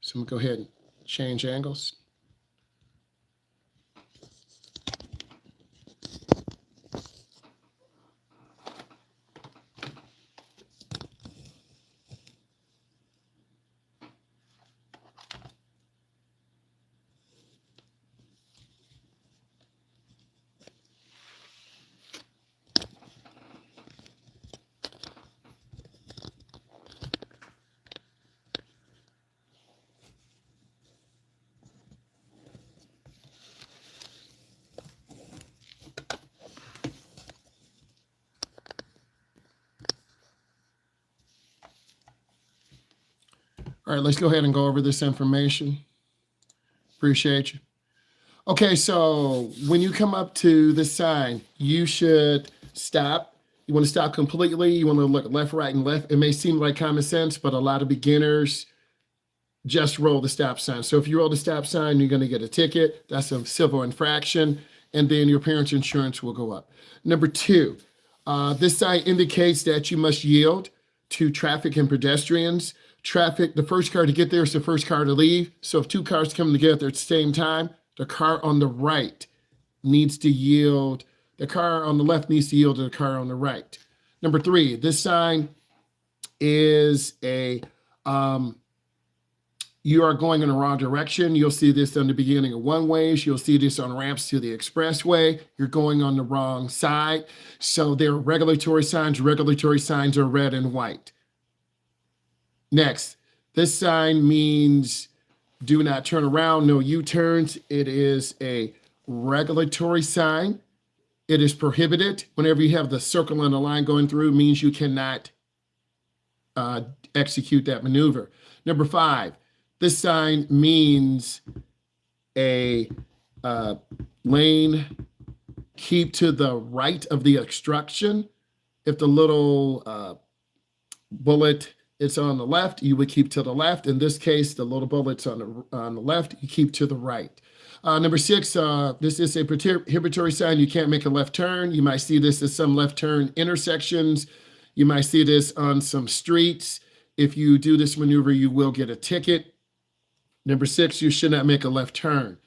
So I'm going to go ahead and change angles. All right, let's go ahead and go over this information. Appreciate you. Okay, so when you come up to this sign, you should stop. You want to stop completely. You want to look left, right, and left. It may seem like common sense, but a lot of beginners just roll the stop sign. So if you roll the stop sign, you're going to get a ticket. That's a civil infraction, and then your parents' insurance will go up. Number two, this sign indicates that you must yield to traffic and pedestrians. Traffic, the first car to get there is the first car to leave. So if two cars come together at the same time, the car on the right needs to yield. The car on the left needs to yield to the car on the right. Number three, this sign is you are going in the wrong direction. You'll see this on the beginning of one-ways. You'll see this on ramps to the expressway. You're going on the wrong side. So there are regulatory signs. Regulatory signs are red and white. Next, this sign means do not turn around, no U-turns. It is a regulatory sign. It is prohibited. Whenever you have the circle and the line going through, it means you cannot execute that maneuver. Number five, this sign means a lane keep to the right of the obstruction. If the little bullet is on the left, you would keep to the left. In this case, the little bullet's on the left, you keep to the right. Number six, this is a prohibitory sign. You can't make a left turn. You might see this at some left turn intersections. You might see this on some streets. If you do this maneuver, you will get a ticket. Number six, you should not make a left turn.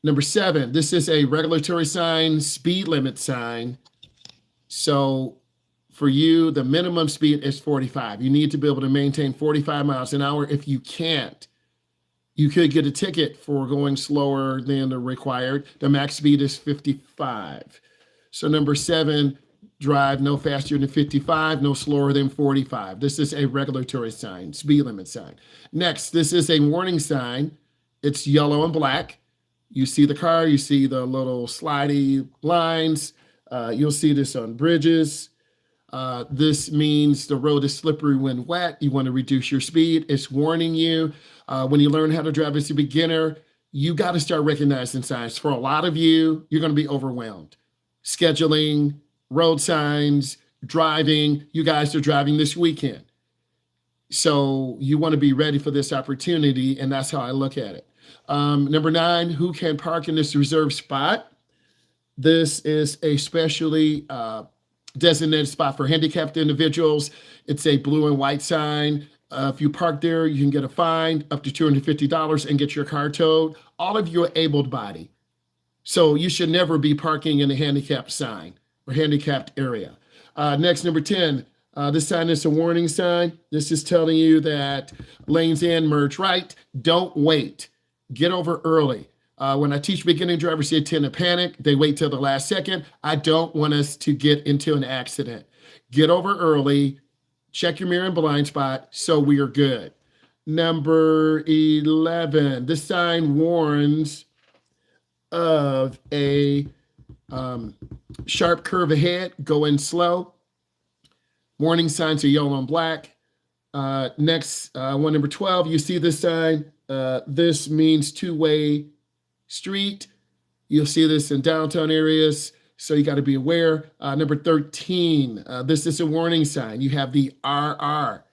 Number seven, this is a regulatory sign, speed limit sign. So for you, the minimum speed is 45. You need to be able to maintain 45 miles an hour. If you can't, you could get a ticket for going slower than the required. The max speed is 55. So number seven, drive no faster than 55, no slower than 45. This is a regulatory sign, speed limit sign. Next, this is a warning sign. It's yellow and black. You see the car, you see the little slidey lines. You'll see this on bridges. This means the road is slippery when wet. You want to reduce your speed. It's warning you. When you learn how to drive as a beginner, you got to start recognizing signs. For a lot of you, you're going to be overwhelmed. Scheduling, road signs, driving. You guys are driving this weekend. So you want to be ready for this opportunity, and that's how I look at it. Number nine, who can park in this reserved spot? This is a specially designated spot for handicapped individuals. It's a blue and white sign. If you park there, you can get a fine up to $250 and get your car towed. All of you are able-bodied. So you should never be parking in a handicapped sign or handicapped area. Next, number 10, this sign is a warning sign. This is telling you that lanes in, merge right. Don't wait. Get over early. When I teach beginning drivers, they tend to panic. They wait till the last second. I don't want us to get into an accident. Get over early. Check your mirror and blind spot so we are good. Number 11, this sign warns of a sharp curve ahead, going slow. Warning signs are yellow and black. Next, one, number 12, you see this sign. This means two-way street. You'll see this in downtown areas, so you got to be aware. Number 13, this is a warning sign. You have the RR,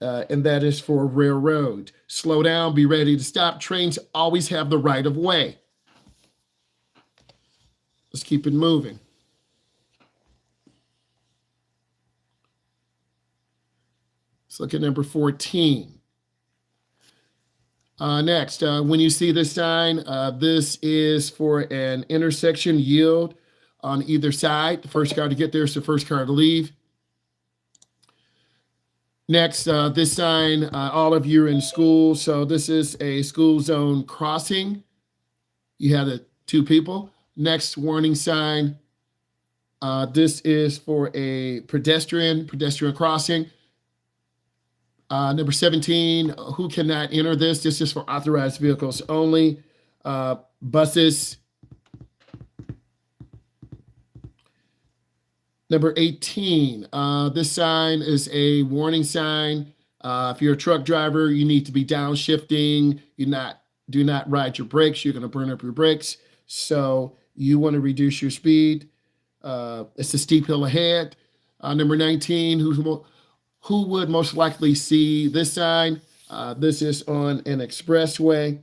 and that is for railroad. Slow down, be ready to stop. Trains always have the right of way. Let's keep it moving. Let's look at number 14. Next, when you see this sign, this is for an intersection yield on either side. The first car to get there is the first car to leave. Next, this sign, all of you are in school, so this is a school zone crossing. You have the two people. Next warning sign, this is for a pedestrian crossing. Number 17, who cannot enter this? This is for authorized vehicles only. Buses. Number 18, this sign is a warning sign. If you're a truck driver, you need to be downshifting. Do not ride your brakes. You're going to burn up your brakes. So you want to reduce your speed. It's a steep hill ahead. Number 19, who would most likely see this sign? This is on an expressway.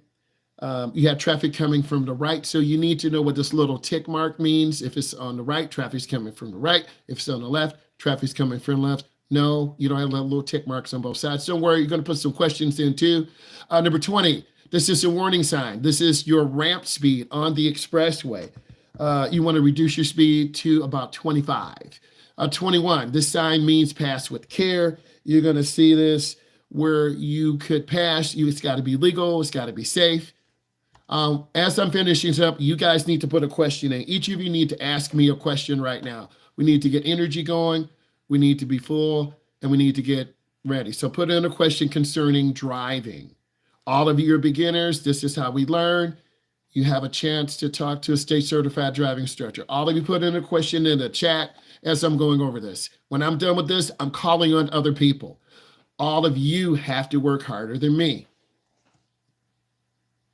You have traffic coming from the right, so you need to know what this little tick mark means. If it's on the right, traffic's coming from the right. If it's on the left, traffic's coming from the left. No, you don't have little tick marks on both sides. Don't worry, you're going to put some questions in too. Number 20, this is a warning sign. This is your ramp speed on the expressway. You want to reduce your speed to about 25. 21, this sign means pass with care. You're going to see this where you could pass. It's got to be legal. It's got to be safe. As I'm finishing up, you guys need to put a question in. Each of you need to ask me a question right now. We need to get energy going. We need to be full, and we need to get ready. So put in a question concerning driving. All of you are beginners. This is how we learn. You have a chance to talk to a state certified driving instructor. All of you put in a question in the chat as I'm going over this. When I'm done with this, I'm calling on other people. All of you have to work harder than me.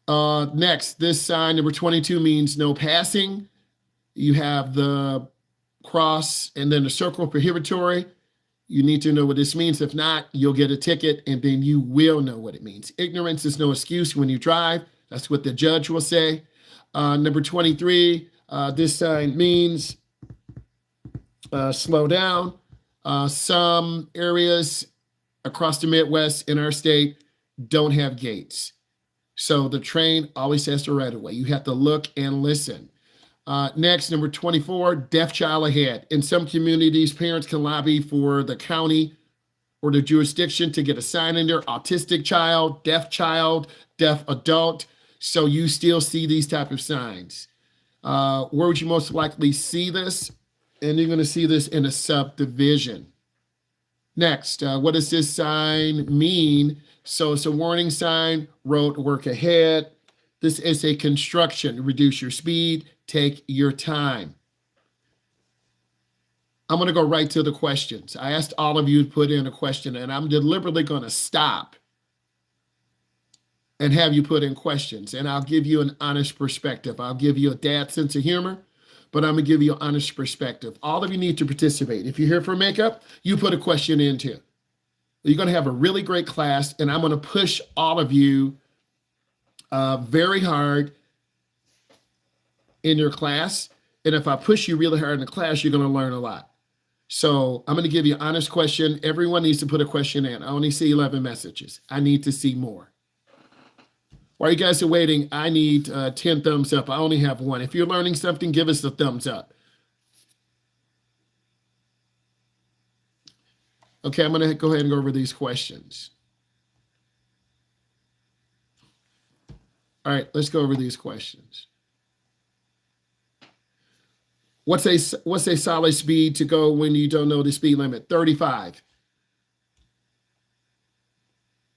Next, this sign, number 22, means no passing. You have the cross and then the circle prohibitory. You need to know what this means. If not, you'll get a ticket, and then you will know what it means. Ignorance is no excuse when you drive. That's what the judge will say. Number 23, this sign means slow down. Some areas across the Midwest in our state don't have gates. So the train always has to right away. You have to look and listen. Next, number 24, deaf child ahead. In some communities, parents can lobby for the county or the jurisdiction to get a sign in there, autistic child, deaf adult. So you still see these type of signs. Where would you most likely see this? And you're going to see this in a subdivision. Next, what does this sign mean? So it's a warning sign, road work ahead. This is a construction, reduce your speed, take your time. I'm going to go right to the questions. I asked all of you to put in a question, and I'm deliberately going to stop and have you put in questions. And I'll give you an honest perspective. I'll give you a dad sense of humor, but I'm going to give you an honest perspective. All of you need to participate. If you're here for makeup, you put a question in too. You're going to have a really great class, and I'm going to push all of you very hard in your class. And if I push you really hard in the class, you're going to learn a lot. So I'm going to give you an honest question. Everyone needs to put a question in. I only see 11 messages. I need to see more. While you guys are waiting, I need 10 thumbs up. I only have one. If you're learning something, give us a thumbs up. Okay, I'm going to go ahead and go over these questions. All right, let's go over these questions. What's a solid speed to go when you don't know the speed limit? 35.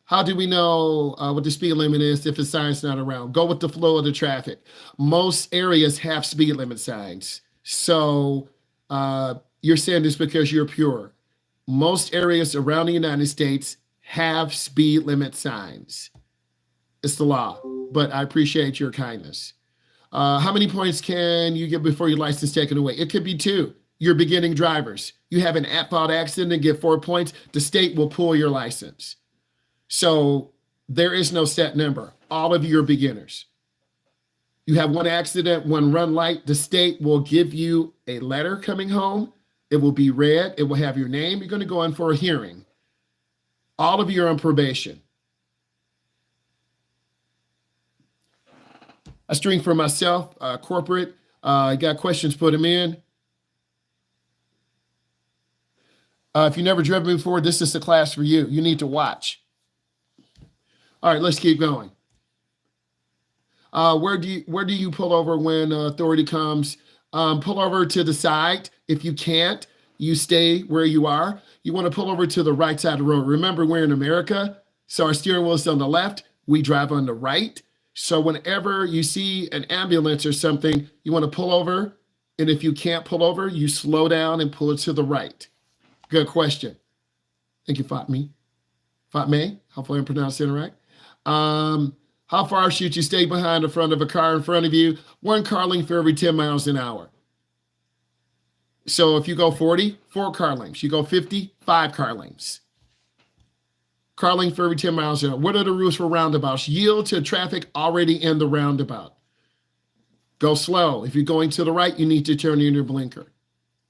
How do we know what the speed limit is if the sign's not around? Go with the flow of the traffic. Most areas have speed limit signs. So you're saying this because you're pure. Most areas around the United States have speed limit signs. It's the law, but I appreciate your kindness. How many points can you get before your license taken away? It could be 2. You're beginning drivers. You have an at-fault accident and get 4 points. The state will pull your license. So there is no set number. All of you are beginners. You have one accident, one run light. The state will give you a letter coming home. It will be read. It will have your name. You're going to go in for a hearing. All of you are on probation. A string for myself, corporate. Got questions, put them in. If you never driven before, this is the class for you. You need to watch. All right, let's keep going. Where do you pull over when authority comes? Pull over to the side. If you can't, you stay where you are. You want to pull over to the right side of the road. Remember, we're in America, so our steering wheel is on the left. We drive on the right. So whenever you see an ambulance or something, you want to pull over. And if you can't pull over, you slow down and pull it to the right. Good question. Thank you, Fatme. Hopefully I'm pronouncing it right. How far should you stay behind the front of a car in front of you? 1 car length for every 10 miles an hour. So if you go 40, 4 car lengths. You go 50, 5 car lengths. Car length for every 10 miles an hour. What are the rules for roundabouts? Yield to traffic already in the roundabout. Go slow. If you're going to the right, you need to turn in your blinker.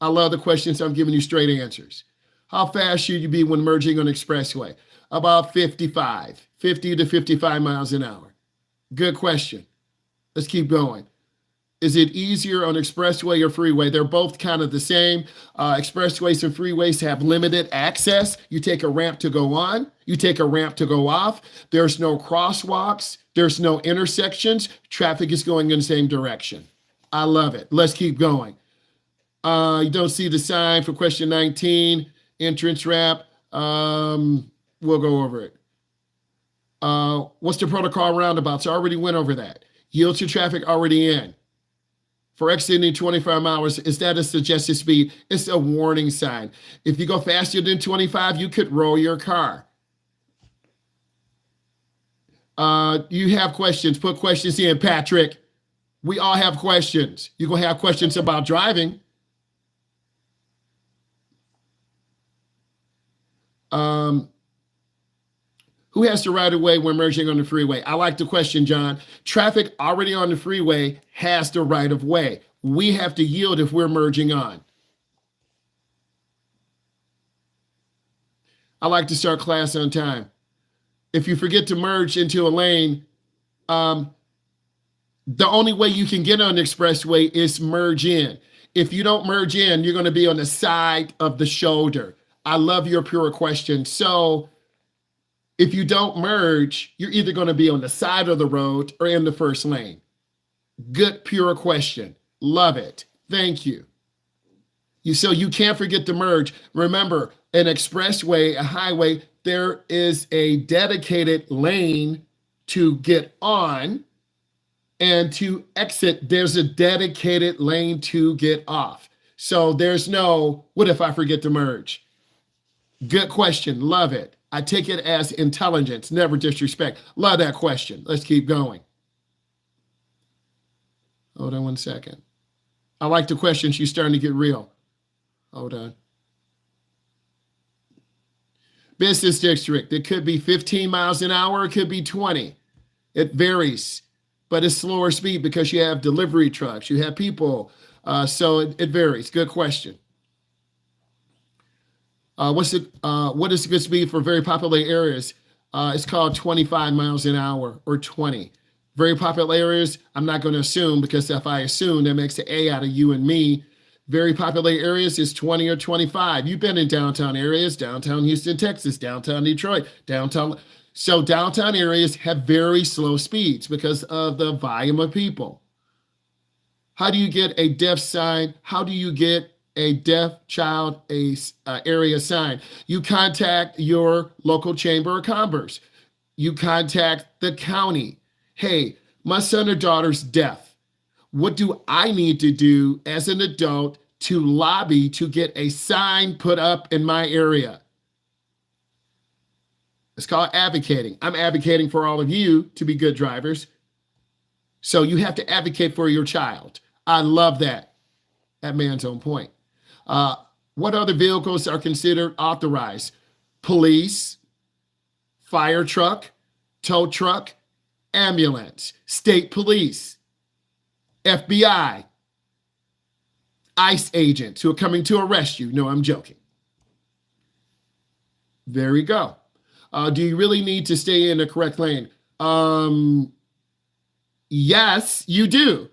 I love the questions. I'm giving you straight answers. How fast should you be when merging on expressway? About 50 to 55 miles an hour. Good question. Let's keep going. Is it easier on expressway or freeway? They're both kind of the same. Expressways and freeways have limited access. You take a ramp to go on. You take a ramp to go off. There's no crosswalks. There's no intersections. Traffic is going in the same direction. I love it. Let's keep going. You don't see the sign for question 19. Entrance ramp. We'll go over it. What's the protocol roundabouts? I already went over that. Yield to traffic already in. For exiting 25 miles, is that a suggested speed? It's a warning sign. If you go faster than 25, you could roll your car. You have questions. Put questions in, Patrick. We all have questions. You're going to have questions about driving. Who has the right of way when merging on the freeway? I like the question, John. Traffic already on the freeway has the right of way. We have to yield if we're merging on. I like to start class on time. If you forget to merge into a lane, the only way you can get on the expressway is merge in. If you don't merge in, you're going to be on the side of the shoulder. I love your pure question. So if you don't merge, you're either going to be on the side of the road or in the first lane. Good, pure question. Love it. Thank you. So you can't forget to merge. Remember, an expressway, a highway, there is a dedicated lane to get on, and to exit, there's a dedicated lane to get off. So there's no, what if I forget to merge? Good question. Love it. I take it as intelligence, never disrespect. Love that question. Let's keep going. Hold on one second. I like the question. She's starting to get real. Hold on. Business district. It could be 15 miles an hour. It could be 20. It varies, but it's slower speed because you have delivery trucks. You have people. So it varies. Good question. What is the good speed for very popular areas? It's called 25 miles an hour or 20. Very popular areas, I'm not going to assume, because if I assume, that makes an A out of you and me. Very popular areas is 20 or 25. You've been in downtown areas, downtown Houston, Texas, downtown Detroit, downtown. So downtown areas have very slow speeds because of the volume of people. How do you get a deaf sign? How do you get a deaf child area sign? You contact your local chamber of commerce. You contact the county. Hey, my son or daughter's deaf. What do I need to do as an adult to lobby to get a sign put up in my area? It's called advocating. I'm advocating for all of you to be good drivers. So you have to advocate for your child. I love that. That man's on point. What other vehicles are considered authorized? Police, fire truck, tow truck, ambulance, state police, FBI, ICE agents who are coming to arrest you. No, I'm joking. There we go. Do you really need to stay in the correct lane? Yes, you do.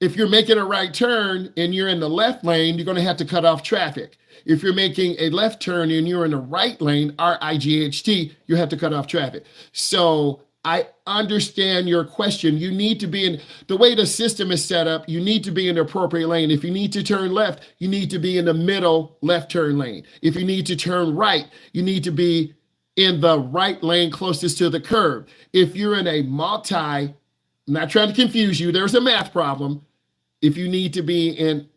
If you're making a right turn and you're in the left lane, you're going to have to cut off traffic. If you're making a left turn and you're in the right lane, RIGHT, you have to cut off traffic. So I understand your question. You need to be in the way the system is set up. You need to be in the appropriate lane. If you need to turn left, you need to be in the middle left turn lane. If you need to turn right, you need to be in the right lane closest to the curb. If you're in a I'm not trying to confuse you, there's a math problem. If you need to be in,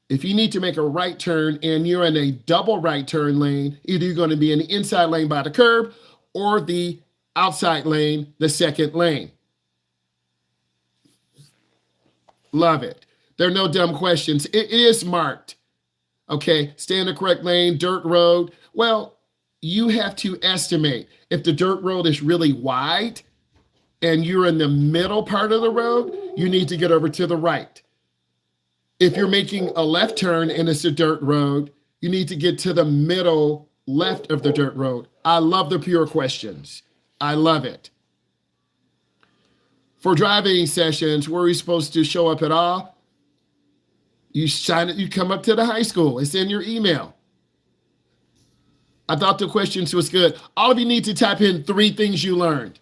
if you need to make a right turn and you're in a double right turn lane, either you're going to be in the inside lane by the curb or the outside lane, the second lane. Love it. There are no dumb questions. It is marked. Okay, stay in the correct lane, dirt road. Well, you have to estimate if the dirt road is really wide and you're in the middle part of the road, you need to get over to the right. If you're making a left turn and it's a dirt road, you need to get to the middle left of the dirt road. I love the pure questions. I love it. For driving sessions, were we supposed to show up at all? You sign it, you come up to the high school. It's in your email. I thought the questions was good. All of you need to type in 3 things you learned.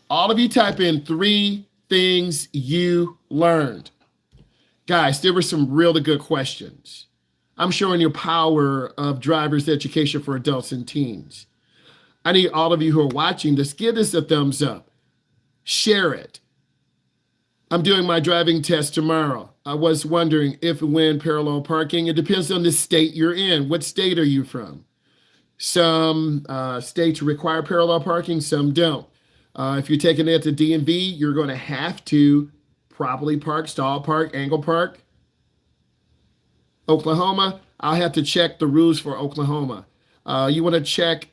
All of you type in 3 things you learned. Guys, there were some really good questions. I'm showing your power of driver's education for adults and teens. I need all of you who are watching this, give this a thumbs up. Share it. I'm doing my driving test tomorrow. I was wondering if and when parallel parking. It depends on the state you're in. What state are you from? Some states require parallel parking, some don't. If you're taking it at the DMV, you're going to have to properly park, stall park, angle park. Oklahoma, I'll have to check the rules for Oklahoma. You want to check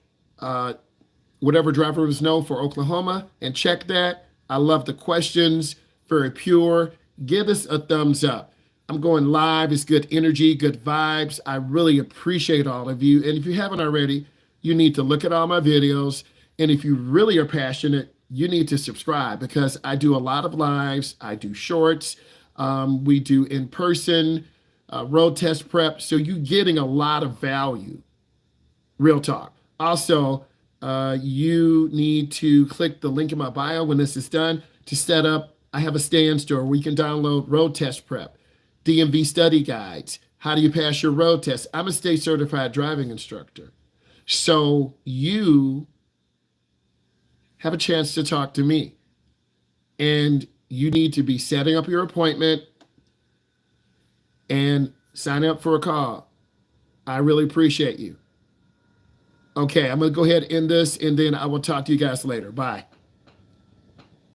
whatever drivers know for Oklahoma and check that. I love the questions, very pure. Give us a thumbs up. I'm going live. It's good energy, good vibes. I really appreciate all of you. And if you haven't already, you need to look at all my videos. And if you really are passionate, you need to subscribe because I do a lot of lives. I do shorts. We do in-person road test prep. So you're getting a lot of value. Real talk. Also, you need to click the link in my bio when this is done to set up. I have a stand store where you can download road test prep, DMV study guides. How do you pass your road test? I'm a state certified driving instructor. So you have a chance to talk to me. And you need to be setting up your appointment and signing up for a call. I really appreciate you. Okay, I'm going to go ahead and end this, and then I will talk to you guys later. Bye.